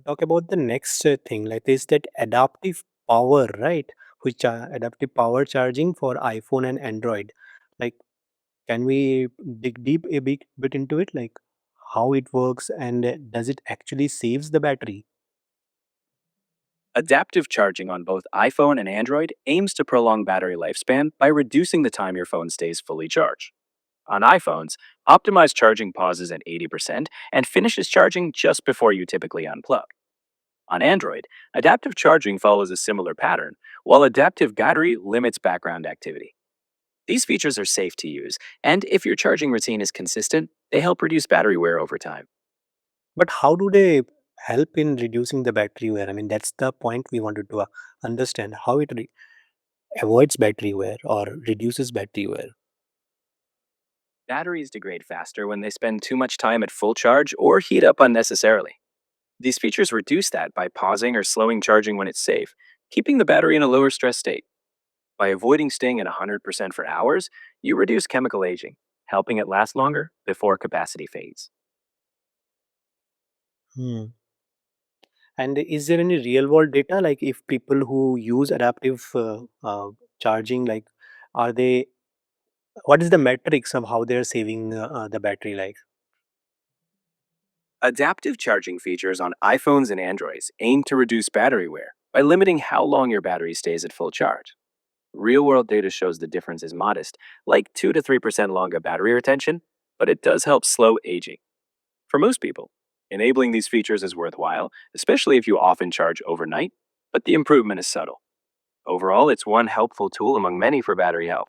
talk about the next thing, like is that adaptive power, right? Which adaptive power charging for iPhone and Android. Like, can we dig deep a bit into it, like how it works and does it actually saves the battery? Adaptive charging on both iPhone and Android aims to prolong battery lifespan by reducing the time your phone stays fully charged. On iPhones, optimized charging pauses at 80% and finishes charging just before you typically unplug. On Android, adaptive charging follows a similar pattern, while adaptive battery limits background activity. These features are safe to use, and if your charging routine is consistent, they help reduce battery wear over time. But how do they help in reducing the battery wear? I mean, that's the point we wanted to understand how it avoids battery wear or reduces battery wear. Batteries degrade faster when they spend too much time at full charge or heat up unnecessarily. These features reduce that by pausing or slowing charging when it's safe, keeping the battery in a lower stress state. By avoiding staying at 100% for hours, you reduce chemical aging, helping it last longer before capacity fades. Hmm. And is there any real world data, like if people who use adaptive charging, like are they, what is the metrics of how they're saving the battery life? Adaptive charging features on iPhones and Androids aim to reduce battery wear by limiting how long your battery stays at full charge. Real world data shows the difference is modest, like 2 to 3% longer battery retention, but it does help slow aging. For most people, enabling these features is worthwhile, especially if you often charge overnight, but the improvement is subtle. Overall, it's one helpful tool among many for battery health.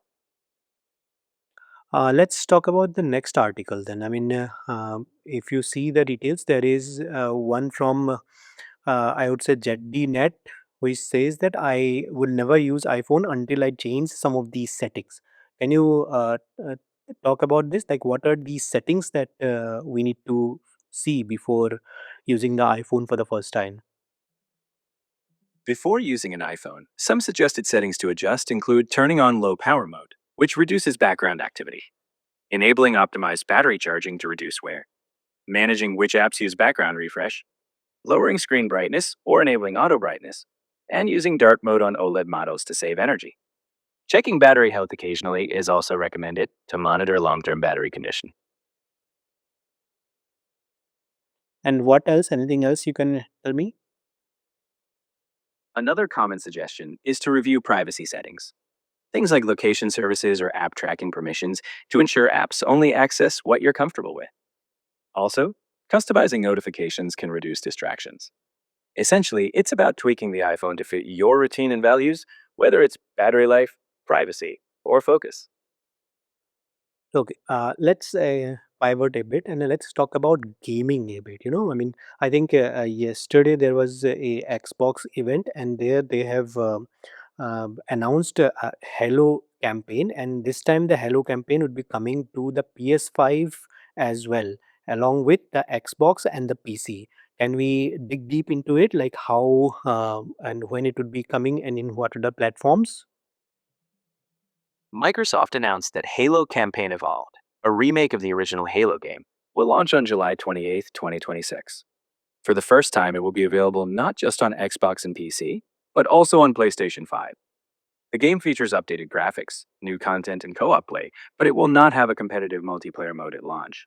Let's talk about the next article then. I mean, if you see the details, there is one from, I would say, JetDNet, which says that I will never use iPhone until I change some of these settings. Can you talk about this? Like, what are these settings that we need to see before using the iPhone for the first time? Before using an iPhone, some suggested settings to adjust include turning on low power mode, which reduces background activity, enabling optimized battery charging to reduce wear, managing which apps use background refresh, lowering screen brightness or enabling auto brightness, and using dark mode on OLED models to save energy. Checking battery health occasionally is also recommended to monitor long term battery condition. And what else? Anything else you can tell me? Another common suggestion is to review privacy settings, things like location services or app tracking permissions to ensure apps only access what you're comfortable with. Also, customizing notifications can reduce distractions. Essentially, it's about tweaking the iPhone to fit your routine and values, whether it's battery life, privacy, or focus. Okay, let's pivot a bit and let's talk about gaming a bit. I mean, I think yesterday there was a Xbox event, and there they have announced a Halo campaign, and this time the Halo campaign would be coming to the PS5 as well, along with the Xbox and the PC. Can we dig deep into it, like how and when it would be coming, and in what other platforms? Microsoft announced that Halo Campaign Evolved, a remake of the original Halo game, will launch on July 28th, 2026. For the first time, it will be available not just on Xbox and PC, but also on PlayStation 5. The game features updated graphics, new content, and co op play, but it will not have a competitive multiplayer mode at launch.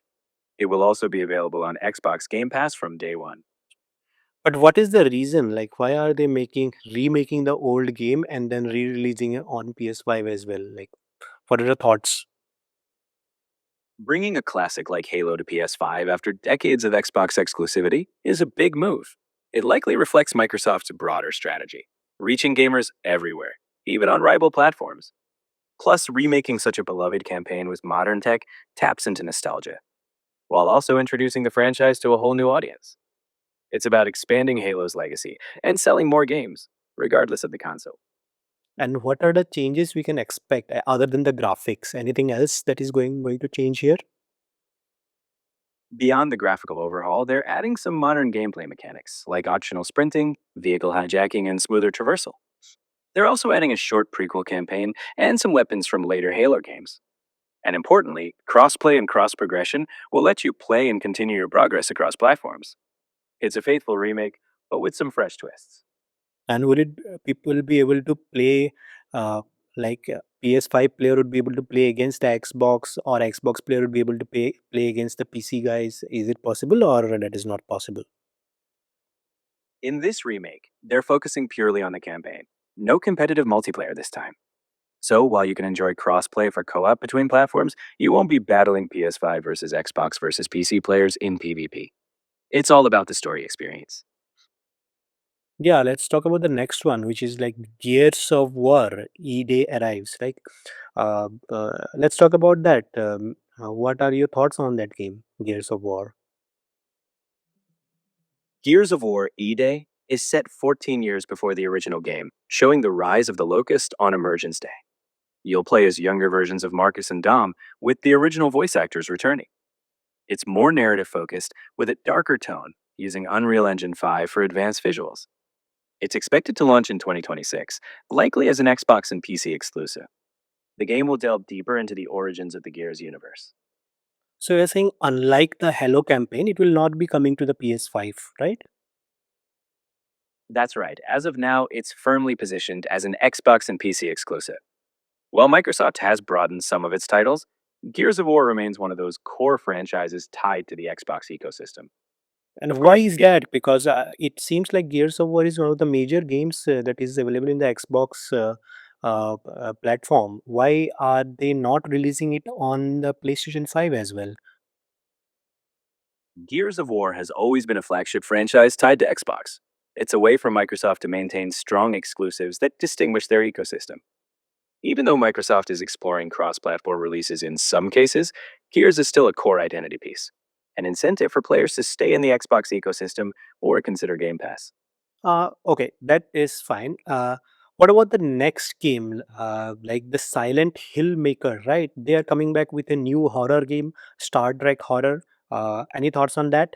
It will also be available on Xbox Game Pass from day one. But what is the reason? Like, why are they remaking the old game and then re-releasing it on PS5 as well? Like, what are the thoughts? Bringing a classic like Halo to PS5 after decades of Xbox exclusivity is a big move. It likely reflects Microsoft's broader strategy, reaching gamers everywhere, even on rival platforms. Plus, remaking such a beloved campaign with modern tech taps into nostalgia, while also introducing the franchise to a whole new audience. It's about expanding Halo's legacy and selling more games, regardless of the console. And what are the changes we can expect other than the graphics? Anything else that is going to change here? Beyond the graphical overhaul, they're adding some modern gameplay mechanics, like optional sprinting, vehicle hijacking, and smoother traversal. They're also adding a short prequel campaign and some weapons from later Halo games. And importantly, crossplay and cross progression will let you play and continue your progress across platforms. It's a faithful remake but with some fresh twists. And would it people be able to play uh, PS5 player would be able to play against the Xbox, or Xbox player would be able to play against the PC guys? Is it possible, or that is not possible? In this remake, they're focusing purely on the campaign. No competitive multiplayer this time. So while you can enjoy crossplay for co op between platforms, you won't be battling PS5 versus Xbox versus PC players in PvP. It's all about the story experience. Yeah, let's talk about the next one, which is like Gears of War. E-Day arrives. Let's talk about that. What are your thoughts on that game, Gears of War? Gears of War E Day is set 14 years before the original game, showing the rise of the Locust on Emergence Day. You'll play as younger versions of Marcus and Dom, with the original voice actors returning. It's more narrative focused, with a darker tone, using Unreal Engine 5 for advanced visuals. It's expected to launch in 2026, likely as an Xbox and PC exclusive. The game will delve deeper into the origins of the Gears universe. So you're saying, unlike the Hello campaign, it will not be coming to the PS5, right? That's right, as of now, it's firmly positioned as an Xbox and PC exclusive. While Microsoft has broadened some of its titles, Gears of War remains one of those core franchises tied to the Xbox ecosystem. And Of why course, is that? Because it seems like Gears of War is one of the major games that is available in the Xbox platform. Why are they not releasing it on the PlayStation 5 as well? Gears of War has always been a flagship franchise tied to Xbox. It's a way for Microsoft to maintain strong exclusives that distinguish their ecosystem. Even though Microsoft is exploring cross platform releases in some cases, Gears is still a core identity piece, an incentive for players to stay in the Xbox ecosystem or consider Game Pass. Okay, that is fine. What about the next game, like the Silent Hill Maker, right? They are coming back with a new horror game, Star Trek horror. Any thoughts on that?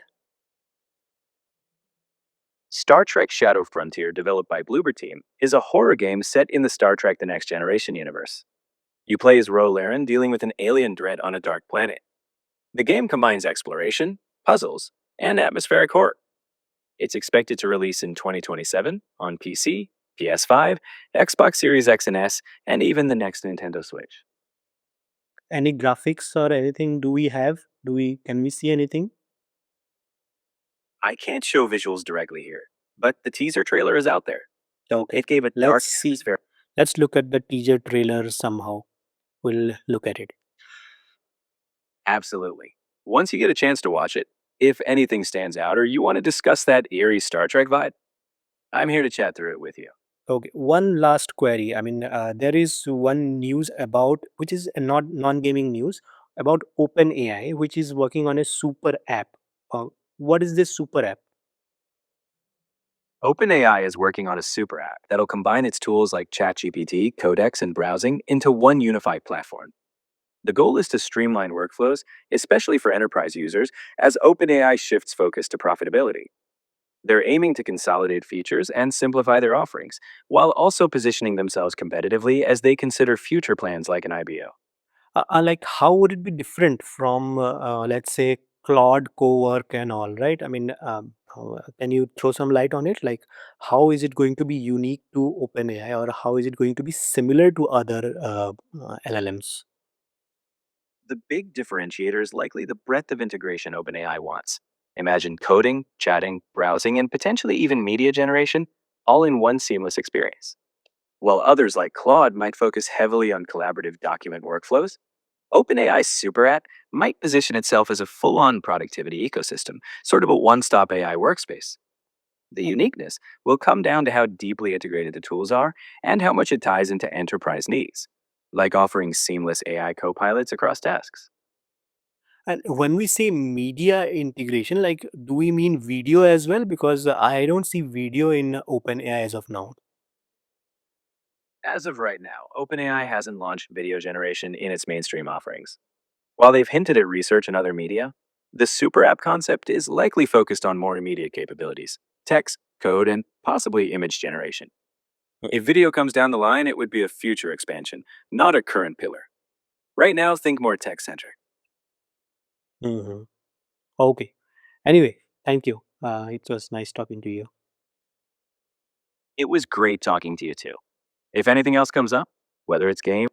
Star Trek Shadow Frontier, developed by Bloober Team, is a horror game set in the Star Trek The Next Generation universe. You play as Ro Laren dealing with an alien threat on a dark planet. The game combines exploration, puzzles, and atmospheric horror. It's expected to release in 2027 on PC, PS5, Xbox Series X and S, and even the next Nintendo Switch. Any graphics or anything do we have? Can we see anything? I can't show visuals directly here, but the teaser trailer is out there. Okay, It gave a let's dark see. atmosphere. Let's look at the teaser trailer somehow. We'll look at it. Absolutely. Once you get a chance to watch it, if anything stands out or you want to discuss that eerie Star Trek vibe, I'm here to chat through it with you. Okay, one last query. I mean, there is one news about, which is a not non-gaming news, about OpenAI, which is working on a super app. Uh, what is this super app? OpenAI is working on a super app that'll combine its tools like ChatGPT, Codex, and browsing into one unified platform. The goal is to streamline workflows, especially for enterprise users, as OpenAI shifts focus to profitability. They're aiming to consolidate features and simplify their offerings, while also positioning themselves competitively as they consider future plans like an IBO. Like, how would it be different from, let's say, Claude co-work and all, right? I mean, can you throw some light on it? Like, how is it going to be unique to OpenAI, or how is it going to be similar to other LLMs? The big differentiator is likely the breadth of integration OpenAI wants. Imagine coding, chatting, browsing, and potentially even media generation, all in one seamless experience. While others like Claude might focus heavily on collaborative document workflows, OpenAI's Super App might position itself as a full on productivity ecosystem, sort of a one stop AI workspace. The uniqueness will come down to how deeply integrated the tools are and how much it ties into enterprise needs, like offering seamless AI co-pilots across tasks. And when we say media integration, like, do we mean video as well? Because I don't see video in OpenAI as of now. As of right now, OpenAI hasn't launched video generation in its mainstream offerings. While they've hinted at research and other media, the super app concept is likely focused on more immediate capabilities text, code, and possibly image generation. If video comes down the line, it would be a future expansion, not a current pillar. Right now, think more tech centric. Mhm. Okay. Anyway, thank you. It was nice talking to you. It was great talking to you too. If anything else comes up, whether it's game